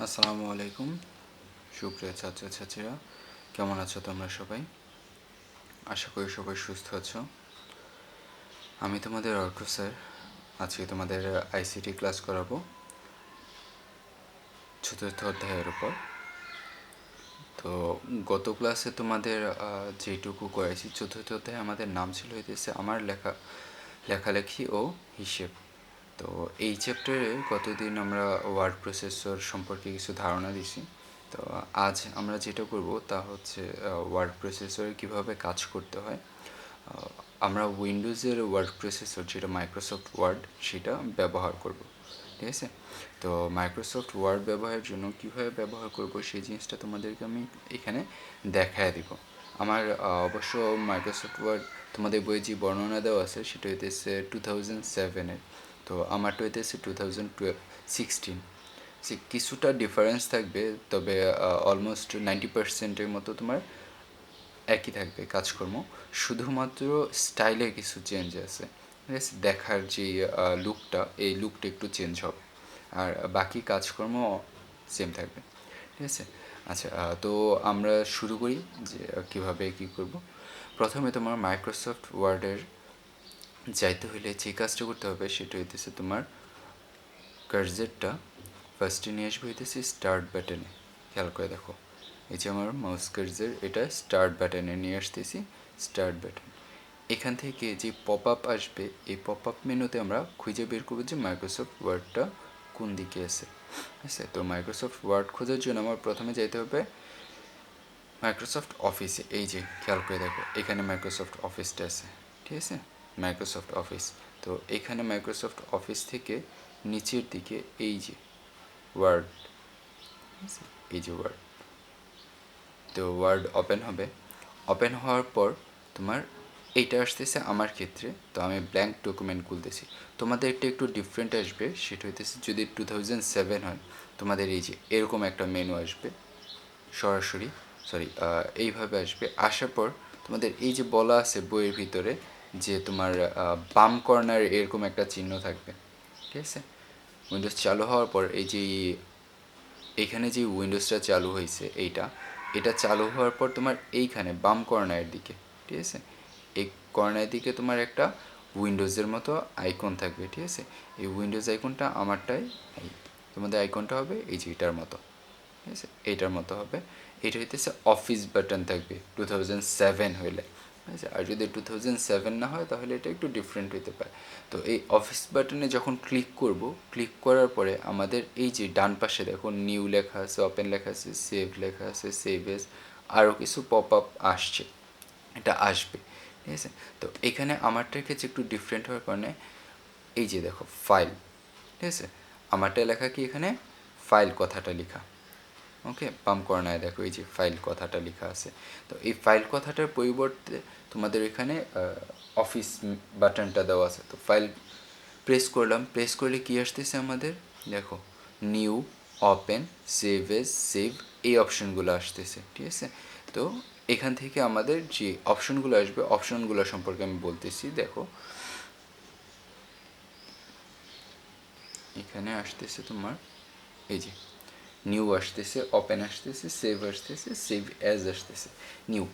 আসসালামু আলাইকুম সুপ্রিয় ছাত্রছাত্রীরা, কেমন আছো তোমরা সবাই? আশা করি সবাই সুস্থ আছো। আমি তোমাদের অর্ক স্যার। আজকে তোমাদের আইসিটি ক্লাস করাবো চতুর্থ অধ্যায়ের উপর। তো গত ক্লাসে তোমাদের যেটুকু করেছি, চতুর্থ অধ্যায়ে আমাদের নাম ছিল হইতেছে আমার লেখালেখি ও হিসেব। তো এই চ্যাপ্টারে গতদিন আমরা ওয়ার্ড প্রসেসর সম্পর্কে কিছু ধারণা দিছি। তো আজ আমরা যেটা করব তা হচ্ছে ওয়ার্ড প্রসেসরে কীভাবে কাজ করতে হয়। আমরা উইন্ডোজের ওয়ার্ড প্রসেসর যেটা মাইক্রোসফট ওয়ার্ড সেটা ব্যবহার করব, ঠিক আছে? তো মাইক্রোসফট ওয়ার্ড ব্যবহারের জন্য কীভাবে ব্যবহার করব সেই জিনিসটা তোমাদেরকে আমি এখানে দেখায় দিব। আমার অবশ্য মাইক্রোসফট ওয়ার্ড তোমাদের বইয়ে যে বর্ণনা দেওয়া আছে সেটা হইতেছে 2007-এর। তো আমারটা হইতেছে 2016। কিছুটা ডিফারেন্স থাকবে, তবে অলমোস্ট 90%-এর মতো তোমার একই থাকবে কাজকর্ম। শুধুমাত্র স্টাইলে কিছু চেঞ্জ আছে, ঠিক আছে? দেখার যে লুকটা, এই লুকটা একটু চেঞ্জ হবে, আর বাকি কাজকর্ম সেম থাকবে, ঠিক আছে? আচ্ছা, তো আমরা শুরু করি যে কীভাবে কী করব। প্রথমে তোমার মাইক্রোসফট ওয়ার্ডের যাইতে হলে যে কাজটা করতে হবে সেটা হইতেছে তোমার কার্সারটা ফার্স্টে নিয়ে আসবে হইতেছে স্টার্ট বাটনে। খেয়াল করে দেখো, এই যে আমার মাউস কার্সার, এটা স্টার্ট বাটনে নিয়ে আসতেছি। স্টার্ট বাটন, এখান থেকে যে পপ আপ আসবে, এই পপ আপ মেনুতে আমরা খুঁজে বের করবো যে মাইক্রোসফট ওয়ার্ডটা কোন দিকে আছে, ঠিক আছে? তো মাইক্রোসফট ওয়ার্ড খোঁজার জন্য আমার প্রথমে যাইতে হবে মাইক্রোসফট অফিসে। এই যে খেয়াল করে দেখো, এখানে মাইক্রোসফট অফিসটা আছে, ঠিক আছে? Microsoft office. তো এখানে মাইক্রোসফট অফিস থেকে নিচের দিকে এই যে ওয়ার্ড, এই যে ওয়ার্ড, তো ওয়ার্ড ওপেন হবে। ওপেন হওয়ার পর তোমার এইটা আসতেছে আমার ক্ষেত্রে, তো আমি ব্ল্যাঙ্ক ডকুমেন্ট খুলতেছি। তোমাদের এটা একটু ডিফারেন্ট আসবে, সেটা হইতেছে যদি 2007 হয়, তোমাদের এই যে এরকম একটা মেনু আসবে সরাসরি, এইভাবে আসবে। আসার পর তোমাদের এই যে বলা আছে বইয়ের ভিতরে যে তোমার বাম কর্নার এরকম একটা চিহ্ন থাকবে, ঠিক আছে? উইন্ডোজ চালু হওয়ার পর এই যে এইখানে যে উইন্ডোজটা চালু হয়েছে এটা চালু হওয়ার পর তোমার এইখানে বাম কর্নারের দিকে, ঠিক আছে, এই কর্নারের দিকে তোমার একটা উইন্ডোজের মতো আইকন থাকবে, ঠিক আছে? এই উইন্ডোজ আইকনটা আমারটাই, তোমাদের আইকনটা হবে এই যে এটার মতো, ঠিক আছে? এইটার মতো হবে। এটা হইতেছে অফিস বাটন থাকবে 2007 হইলে, ঠিক আছে? আর যদি 2007 না হয় তাহলে এটা একটু ডিফারেন্ট হইতে পারে। তো এই অফিস বাটনে যখন ক্লিক করব, ক্লিক করার পরে আমাদের এই যে ডান পাশে দেখো নিউ লেখা আছে, ওপেন লেখা আছে, সেভ লেখা আছে, সেভ এস, আরও কিছু পপ আপ আসছে, এটা আসবে, ঠিক আছে? তো এখানে আমারটার ক্ষেত্রে একটু ডিফারেন্ট হওয়ার কারণে এই যে দেখো ফাইল, ঠিক আছে? আমারটা লেখা কি এখানে ফাইল কথাটা লেখা, ওকে? বাম কর্নারে দেখো এই যে ফাইল কথাটা লেখা আছে। তো এই ফাইল কথাটার পরিবর্তে তোমাদের এখানে অফিস বাটনটা দেওয়া আছে। তো ফাইল প্রেস করলাম, প্রেস করলে কী আসতেছে আমাদের দেখো, new, open, save S, save, এই অপশনগুলো আসতেছে, ঠিক আছে? তো এখান থেকে আমাদের যে অপশনগুলো আসবে, অপশনগুলো সম্পর্কে আমি বলতেছি। দেখো এখানে আসতেছে তোমার এই যে নিউ আসতেছে, ওপেন আসতেছে, সেভ আসতেছে, সেভ অ্যাজ আসতেছে। নিউ,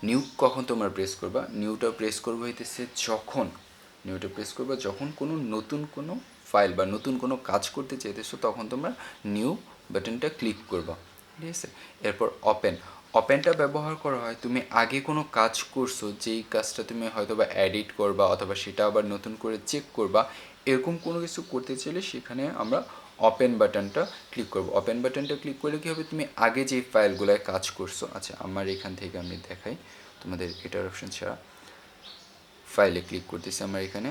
নিউ কখন তোমরা প্রেস করবা? নিউটা প্রেস করবো হইতেছে যখন, নিউটা প্রেস করবা যখন কোনো নতুন কোনো ফাইল বা নতুন কোনো কাজ করতে চাইতেছো, তখন তোমরা নিউ বাটনটা ক্লিক করবা, ঠিক আছে? এরপর ওপেন, ওপেনটা ব্যবহার করা হয় তুমি আগে কোনো কাজ করছো, যেই কাজটা তুমি হয়তো বা এডিট করবা অথবা সেটা আবার নতুন করে চেক করবা, এরকম কোনো কিছু করতে চাইলে সেখানে আমরা ওপেন বাটনটা ক্লিক করব। ওপেন বাটনটা ক্লিক করলে কী হবে, তুমি আগে যেই ফাইলগুলোয় কাজ করছো, আচ্ছা আমার এখান থেকে আমি দেখাই তোমাদের, এটার অপশন ছাড়া ফাইলে ক্লিক করতেছি আমার এখানে।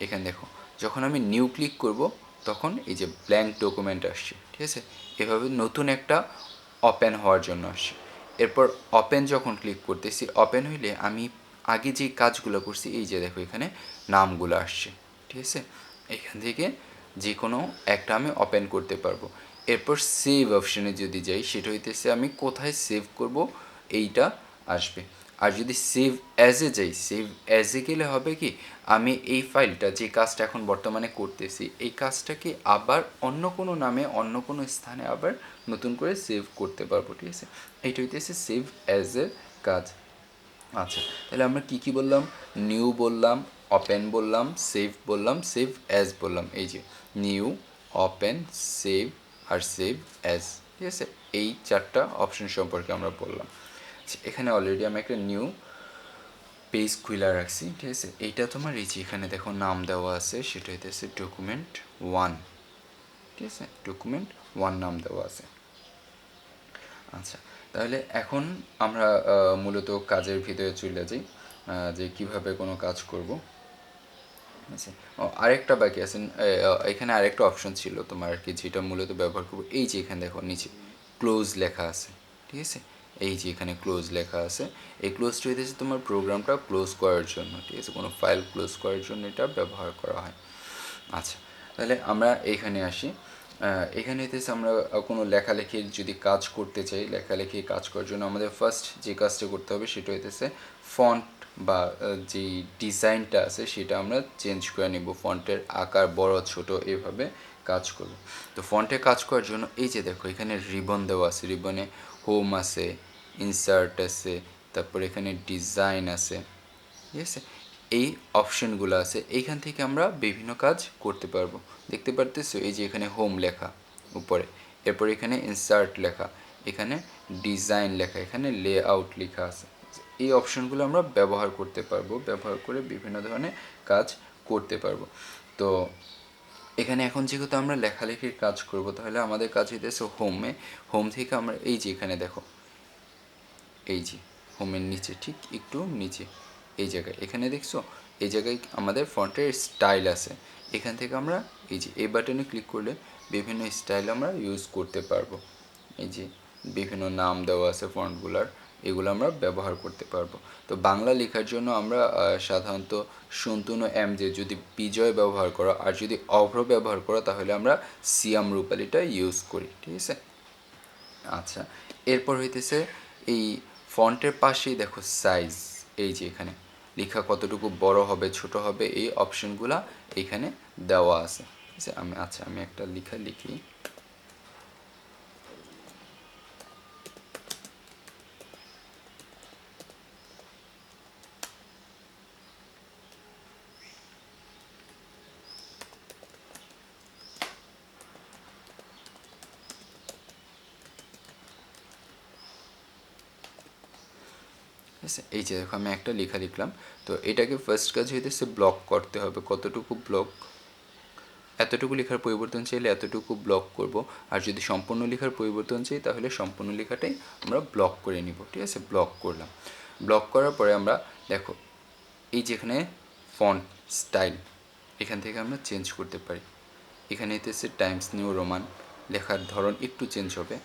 এখানে দেখো যখন আমি নিউ ক্লিক করব তখন এই যে ব্ল্যাঙ্ক ডকুমেন্ট আসছে, ঠিক আছে? এভাবে নতুন একটা ওপেন হওয়ার জন্য আসছে। এরপর ওপেন যখন ক্লিক করতেছি, ওপেন হইলে আমি আগে যে কাজগুলো করছি এই যে দেখো এখানে নামগুলো আসছে, ঠিক আছে? এখান থেকে যে কোনো একটা আমি ওপেন করতে পারবো। এরপর সেভ অপশানে যদি যাই, সেটা হইতেছে আমি কোথায় সেভ করব এইটা আসবে। আর যদি সেভ অ্যাজে যাই, সেভ অ্যাজে গেলে হবে কি, আমি এই ফাইলটা যে কাজটা এখন বর্তমানে করতেছি এই কাজটাকে আবার অন্য কোনো নামে অন্য কোনো স্থানে আবার নতুন করে সেভ করতে পারবো। ঠিক আছে, এইটা হইতেছে সেভ অ্যাজের কাজ। আচ্ছা, তাহলে আমরা কি কি বললাম? নিউ বললাম, ওপেন বললাম, সেভ বললাম, সেভ অ্যাজ বললাম। এই যে নিউ, ওপেন, সেভ আর সেভ অ্যাজ। ঠিক আছে, এই চারটা অপশন সম্পর্কে আমরা বললাম। এখানে অলরেডি আমি একটা নিউ পেজ খুলে রাখছি। ঠিক আছে, এইটা তোমার এই যে এখানে দেখো নাম দেওয়া আছে, সেটা হইতেছে ডকুমেন্ট 1। ঠিক আছে, ডকুমেন্ট 1 নাম দেওয়া আছে। আচ্ছা, তাহলে এখন আমরা মূলত কাজের ভিতরে চলে যাই, যে কিভাবে কোনো কাজ করব। আচ্ছা, আরেকটা বাকি আছে, এখানে আরেকটা অপশন ছিল তোমার আর কি, যেটা মূলত ব্যবহার করবো। এই যে এখানে দেখো নিচে ক্লোজ লেখা আছে। ঠিক আছে, এই যে এখানে ক্লোজ লেখা আছে, এই ক্লোজটা হইতেছে তোমার প্রোগ্রামটা ক্লোজ করার জন্য। ঠিক আছে, কোনো ফাইল ক্লোজ করার জন্য এটা ব্যবহার করা হয়। আচ্ছা, তাহলে আমরা এইখানে আসি। এখানে হইতেছে আমরা কোনো লেখালেখির যদি কাজ করতে চাই, লেখালেখির কাজ করার জন্য আমাদের ফার্স্ট যে কাজটা করতে হবে সেটা হইতেছে ফন্ট বা যে ডিজাইনটা আছে সেটা আমরা চেঞ্জ করে নিব। ফন্টের আকার বড় ছোট এভাবে কাজ করব। তো ফন্টে কাজ করার জন্য এই যে দেখো এখানে রিবন দেওয়া আছে, রিবনে হোম আছে, ইনসার্ট আছে, তারপর এখানে ডিজাইন আছে। ঠিক আছে, এই অপশনগুলো আছে, এইখান থেকে আমরা বিভিন্ন কাজ করতে পারবো। দেখতে পারতেছো এই যে এখানে হোম লেখা উপরে, এরপর এখানে ইনসার্ট লেখা, এখানে ডিজাইন লেখা, এখানে লেআউট লেখা আছে। এই অপশনগুলো আমরা ব্যবহার করতে পারবো, ব্যবহার করে বিভিন্ন ধরনের কাজ করতে পারবো। তো এখানে এখন যেহেতু আমরা লেখালেখির কাজ করব, তাহলে আমাদের কাজ হইতেছে হোমে। হোম থেকে আমরা এই যে এখানে দেখো, এই যে হোমের নিচে ঠিক একটু নিচে এই জায়গায় এখানে দেখছো, এই জায়গায় আমাদের ফন্টের স্টাইল আছে। এখান থেকে আমরা এই যে এই বাটনে ক্লিক করলে বিভিন্ন স্টাইল আমরা ইউজ করতে পারবো। এই যে বিভিন্ন নাম দেওয়া আছে ফন্টগুলার, এগুলো আমরা ব্যবহার করতে পারবো। তো বাংলা লেখার জন্য আমরা সাধারণত সন্তূর্ণ এম যে যদি বিজয় ব্যবহার করো, আর যদি অভ্র ব্যবহার করো তাহলে আমরা সিয়াম রূপালিটা ইউজ করি। ঠিক আছে, আচ্ছা, এরপর হইতেছে এই ফন্টের পাশেই দেখো সাইজ, এই যে এখানে লেখা কতটুকু বড় হবে ছোট হবে এই অপশনগুলা এখানে দেওয়া আছে। ঠিক আছে, আমি একটা লেখা লিখি। ঠিক আছে, এই যে দেখো আমি একটা লেখা লিখলাম। তো এটাকে ফার্স্ট কাজ হইতেছে ব্লক করতে হবে, কতটুকু ব্লক, এতটুকু লেখার পরিবর্তন চাইলে এতটুকু ব্লক করব, আর যদি সম্পূর্ণ লেখার পরিবর্তন চাই তাহলে সম্পূর্ণ লেখাটাই আমরা ব্লক করে নিব। ঠিক আছে, ব্লক করলাম। ব্লক করার পরে আমরা দেখো এই যেখানে ফন্ট স্টাইল, এখান থেকে আমরা চেঞ্জ করতে পারি। এখানে হইতেছে টাইমস নিউ রোমান, লেখার ধরন একটু চেঞ্জ হবে।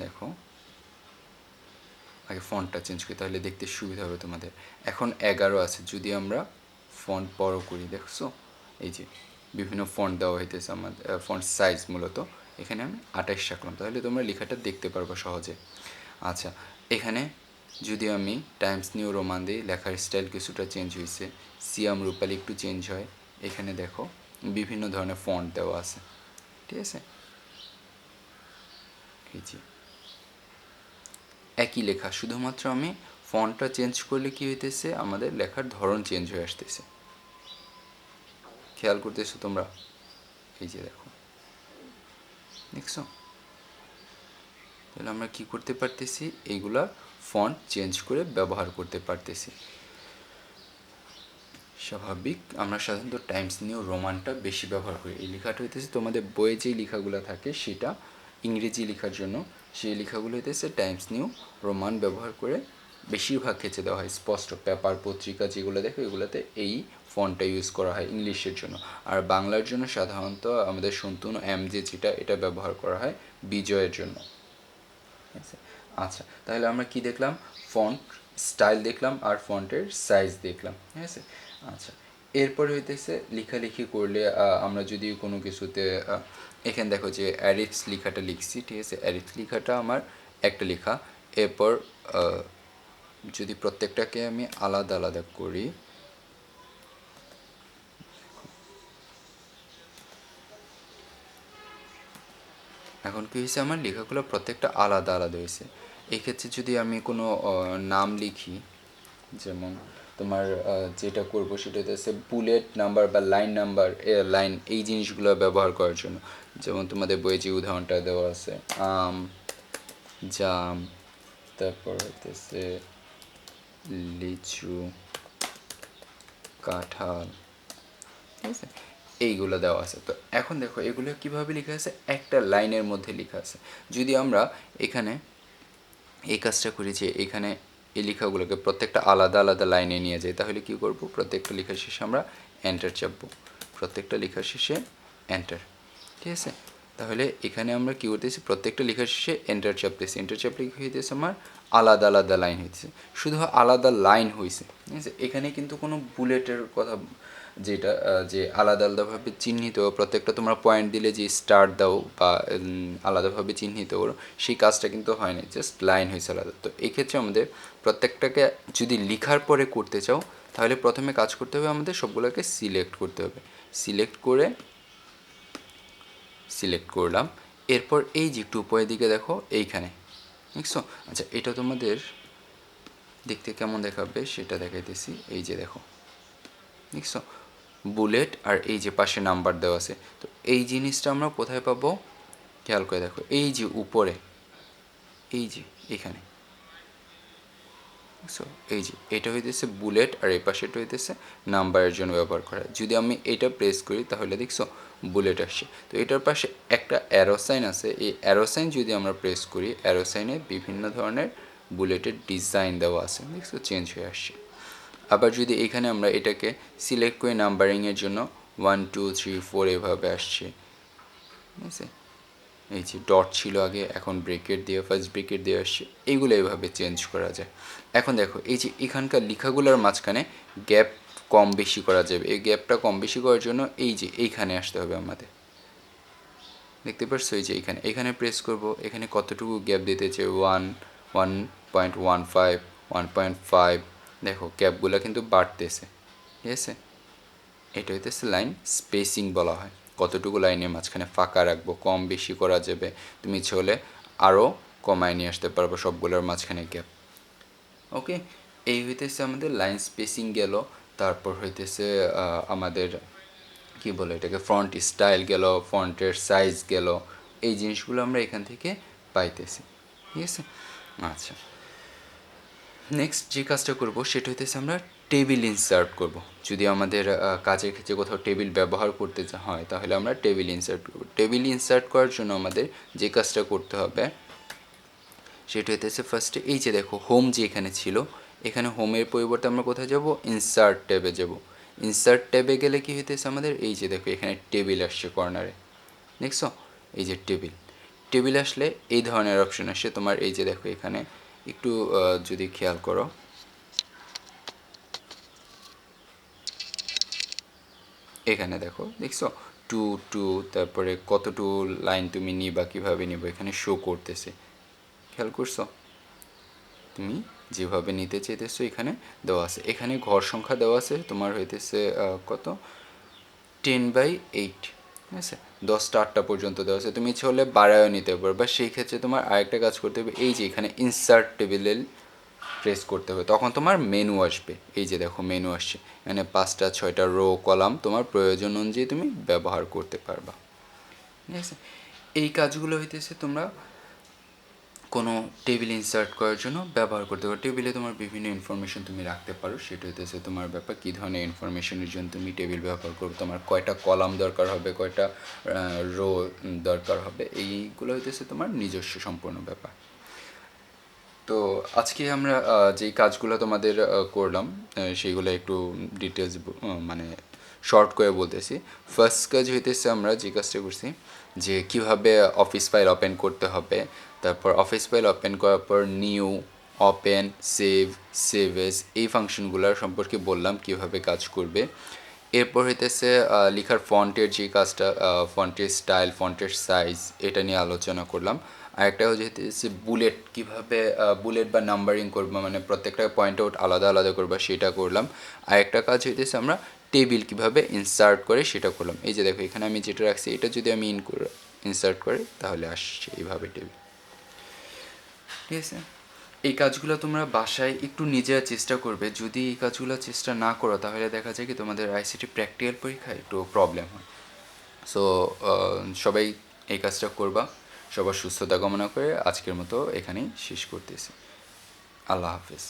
দেখো আগে ফন্টটা চেঞ্জ করি তাহলে দেখতে সুবিধা হবে তোমাদের। এখন 11 আছে, যদি আমরা ফন্ট বড় করি, দেখছো এই যে বিভিন্ন ফন্ট দেওয়া হইতেছে আমাদের, ফন্ট সাইজ মূলত এখানে আমি 28 রাখলাম, তাহলে তোমরা লেখাটা দেখতে পারবো সহজে। আচ্ছা, এখানে যদি আমি টাইমস নিউ রোমান দিই, লেখার স্টাইল কিছুটা চেঞ্জ হয়েছে, সিয়াম রূপালি একটু চেঞ্জ হয়। এখানে দেখো বিভিন্ন ধরনের ফন্ট দেওয়া আছে। ঠিক আছে, এই যে একই লেখা, শুধুমাত্র আমি ফন্টটা চেঞ্জ করলে কি হইতেছে আমাদের লেখার ধরন চেঞ্জ হয়ে আসতেছে। খেয়াল করতেছো তোমরা, এই যে দেখো, দেখছো, তাহলে আমরা কি করতে পারতেছি, এইগুলা ফন্ট চেঞ্জ করে ব্যবহার করতে পারতেছি। স্বাভাবিক, আমরা সাধারণত টাইমস নিউ রোমানটা বেশি ব্যবহার করি। এই লেখাটা হইতেছে তোমাদের বইয়ে যেই লেখাগুলো থাকে সেটা ইংরেজি লেখার জন্য, সেই লেখাগুলো হইতেছে টাইমস নিউ রোমান ব্যবহার করে বেশিরভাগ ক্ষেত্রে দেওয়া হয়। স্পষ্ট পেপার পত্রিকা যেগুলো দেখো এগুলোতে এই ফন্টটা ইউজ করা হয় ইংলিশের জন্য। আর বাংলার জন্য সাধারণত আমাদের সন্তূর্ণ এম যে যেটা, এটা ব্যবহার করা হয় বিজয়ের জন্য। আচ্ছা, তাহলে আমরা কি দেখলাম, ফন্ট স্টাইল দেখলাম আর ফন্টের সাইজ দেখলাম। ঠিক আছে, আচ্ছা, এরপরে হইতেছে লেখালেখি করলে আমরা যদি কোনো কিছুতে এখানে দেখো যে অ্যারিথস লেখাটা লিখছি, ঠিক আছে, অ্যারিথস লেখাটা আমার একটা লেখা। এরপর যদি প্রত্যেকটাকে আমি আলাদা আলাদা করি, এখন কী হয়েছে, আমার লেখাগুলো প্রত্যেকটা আলাদা আলাদা হয়েছে। এই ক্ষেত্রে যদি আমি কোনো নাম লিখি, যেমন তোমার যেটা করবো সেটা হচ্ছে বুলেট নাম্বার বা লাইন নাম্বার, লাইন, এই জিনিসগুলো ব্যবহার করার জন্য। যেমন তোমাদের বইয়ে যে উদাহরণটা দেওয়া আছে, আম, জাম, তারপর হইতেছে লিচু, কাঁঠাল, ঠিক আছে, এইগুলো দেওয়া আছে। তো এখন দেখো এগুলো কীভাবে লেখা আছে, একটা লাইনের মধ্যে লেখা আছে। যদি আমরা এখানে এই কাজটা করি যে এখানে এই লেখাগুলোকে প্রত্যেকটা আলাদা আলাদা লাইনে নিয়ে যাই, তাহলে কি করব, প্রত্যেকটা লেখার শেষে আমরা এন্টার চাপবো, প্রত্যেকটা লেখার শেষে এন্টার, ঠিক আছে। তাহলে এখানে আমরা কী করতেছি, প্রত্যেকটা লেখার শেষে এন্টার চাপতেছি, এন্টার চাপলে কী হইতেছে, আমার আলাদা আলাদা লাইন হইতেছে, শুধু আলাদা লাইন হয়েছে, ঠিক আছে। এখানে কিন্তু কোনো বুলেটের কথা, যেটা যে আলাদা আলাদাভাবে চিহ্নিত, প্রত্যেকটা তোমরা পয়েন্ট দিলে যে স্টার দাও বা আলাদাভাবে চিহ্নিত করো, সেই কাজটা কিন্তু হয়নি, জাস্ট লাইন হয়েছে আলাদা। তো এই ক্ষেত্রে আমাদের প্রত্যেকটাকে যদি লিখার পরে করতে চাও, তাহলে প্রথমে কাজ করতে হবে আমাদের সবগুলোকে সিলেক্ট করতে হবে। সিলেক্ট করলাম, এরপর এই যে একটু উপরের দিকে দেখো এইখানে, দেখছো, আচ্ছা এটা তোমাদের দেখতে কেমন দেখাবে সেটা দেখাইতেছি। এই যে দেখো, দেখছো, বুলেট আর এই যে পাশে নাম্বার দেওয়া আছে। তো এই জিনিসটা আমরা কোথায় পাবো, খেয়াল করে দেখো, এই যে উপরে, এই যে এখানে, সো এই যে এটা হইতেছে বুলেট আর এই পাশেটা হইতেছে নাম্বারের জন্য ব্যবহার করা। যদি আমি এটা প্রেস করি তাহলে দেখছো বুলেট আসছে। তো এটার পাশে একটা অ্যারো সাইন আছে, এই অ্যারো সাইন যদি আমরা প্রেস করি, অ্যারো সাইনে বিভিন্ন ধরনের বুলেটের ডিজাইন দেওয়া আছে, দেখছো চেঞ্জ হয়ে আসছে। আবার যদি এখানে আমরা এটাকে সিলেক্ট করি নাম্বারিংয়ের জন্য, 1 2 3 4 এভাবে আসছে, ঠিক আছে। এই যে ডট ছিল আগে, এখন ব্রেকেট দিয়ে, ফার্স্ট ব্রেকেট দিয়ে আসছে, এইগুলো এইভাবে চেঞ্জ করা যায়। এখন দেখো এই যে এখানকার লেখাগুলোর মাঝখানে গ্যাপ কম বেশি করা যাবে। এই গ্যাপটা কম বেশি করার জন্য এই যে এইখানে আসতে হবে আমাদের, দেখতে পাচ্ছ, এই যে এখানে প্রেস করব, এখানে কতটুকু গ্যাপ দিতে চাই, 1.15 1.5, দেখো গ্যাপগুলো কিন্তু বাড়তেছে, ঠিক আছে। এটা হইতেছে লাইন স্পেসিং বলা হয়, কতটুকু লাইনের মাঝখানে ফাঁকা রাখবো, কম বেশি করা যাবে, তুমি ইচ্ছে হলে আরও কমায় নিয়ে আসতে পারবো সবগুলোর মাঝখানে গ্যাপ। ওকে, এই হইতেছে আমাদের লাইন স্পেসিং গেল। তারপর হইতেছে আমাদের কি বলে এটাকে, ফন্ট স্টাইল গেল, ফন্টের সাইজ গেল, এই জিনিসগুলো আমরা এখান থেকে পাইতেছি, ঠিক আছে। আচ্ছা, নেক্সট যে কাজটা করব সেটা হইতেছে আমরা টেবিল ইনসার্ট করব। যদি আমাদের কাজের ক্ষেত্রে কোথাও টেবিল ব্যবহার করতে হয়, তাহলে আমরা টেবিল ইনসার্ট করব। টেবিল ইনসার্ট করার জন্য আমাদের যে কাজটা করতে হবে সেটা হইতেছে ফার্স্টে এই যে দেখো হোম যে এখানে ছিল, এখানে হোমের পরিবর্তে আমরা কোথায় যাব, ইনসার্ট ট্যাবে যাব। ইনসার্ট ট্যাবে গেলে কি হইতেছে আমাদের, এই যে দেখো এখানে টেবিল আসছে কর্নারে, দেখছো, এই যে টেবিল আসলে এই ধরনের অপশন আসে তোমার। এই যে দেখো এখানে একটু যদি খেয়াল করো, এখানে দেখো, দেখছো, টু টু, তারপরে কতটুকু লাইন তুমি নিবা, কীভাবে নিবা, এখানে শো করতেছে, খেয়াল করছো, তুমি যেভাবে নিতে চাইতেছো এখানে দেওয়া আছে। এখানে ঘর সংখ্যা দেওয়া আছে তোমার হইতেছে কত, 10/8, ঠিক আছে, 10টা 8টা পর্যন্ত দেওয়া আছে, তুমি ইচ্ছে হলে বাড়ায়ও নিতে পারবে। সেই ক্ষেত্রে তোমার আরেকটা কাজ করতে হবে, এই যে এখানে ইনসার্ট টেবিলে প্রেস করতে হবে, তখন তোমার মেনু আসবে। এই যে দেখো মেনু আসছে, এখানে 5টা 6টা রো কলাম তোমার প্রয়োজন অনুযায়ী তুমি ব্যবহার করতে পারবা, ঠিক আছে। এই কাজগুলো হইতেছে তোমরা কোনো টেবিল ইনসার্ট করার জন্য ব্যবহার করতে পারো। টেবিলে তোমার বিভিন্ন ইনফরমেশন তুমি রাখতে পারো, সেটা হইতেছে তোমার ব্যাপার, কী ধরনের ইনফরমেশনের জন্য তুমি টেবিল ব্যবহার করবে, তোমার কয়টা কলাম দরকার হবে, কয়টা রো দরকার হবে, এইগুলো হইতেছে তোমার নিজস্ব সম্পূর্ণ ব্যাপার। তো আজকে আমরা যেই কাজগুলো তোমাদের করলাম সেইগুলো একটু ডিটেলস মানে শর্ট করে বলতেছি। ফার্স্ট কাজ হইতেছে আমরা যে কাজটা করছি, যে কীভাবে অফিস ফাইল ওপেন করতে হবে, তারপর অফিস ফাইল ওপেন করার পর new, open, save, save age, এই ফাংশনগুলোর সম্পর্কে বললাম কীভাবে কাজ করবে। এরপর হইতেছে লেখার ফন্টের যে কাজটা, ফন্টের স্টাইল, ফন্টের সাইজ, এটা নিয়ে আলোচনা করলাম। আরেকটা হচ্ছে বুলেট, কীভাবে বুলেট বা নাম্বারিং করবো, মানে প্রত্যেকটা পয়েন্ট আউট আলাদা আলাদা করবো, সেটা করলাম। আরেকটা কাজ হইতেছে আমরা টেবিল কীভাবে ইনসার্ট করে সেটা করলাম। এই যে দেখো এখানে আমি যেটা রাখছি, এটা যদি আমি ইনসার্ট করি তাহলে আসছে এইভাবে টেবিল। ঠিক আছে, এই কাজগুলো তোমরা বাসায় একটু নিজেরা চেষ্টা করবে। যদি এই কাজগুলো চেষ্টা না করো তাহলে দেখা যায় কি তোমাদের আইসিটি প্র্যাকটিক্যাল পরীক্ষায় একটু প্রবলেম হয়। সো সবাই এই কাজটা করবা। সবার সুস্থতা কামনা করে আজকের মতো এখানেই শেষ করতেছি। আল্লাহ হাফেজ।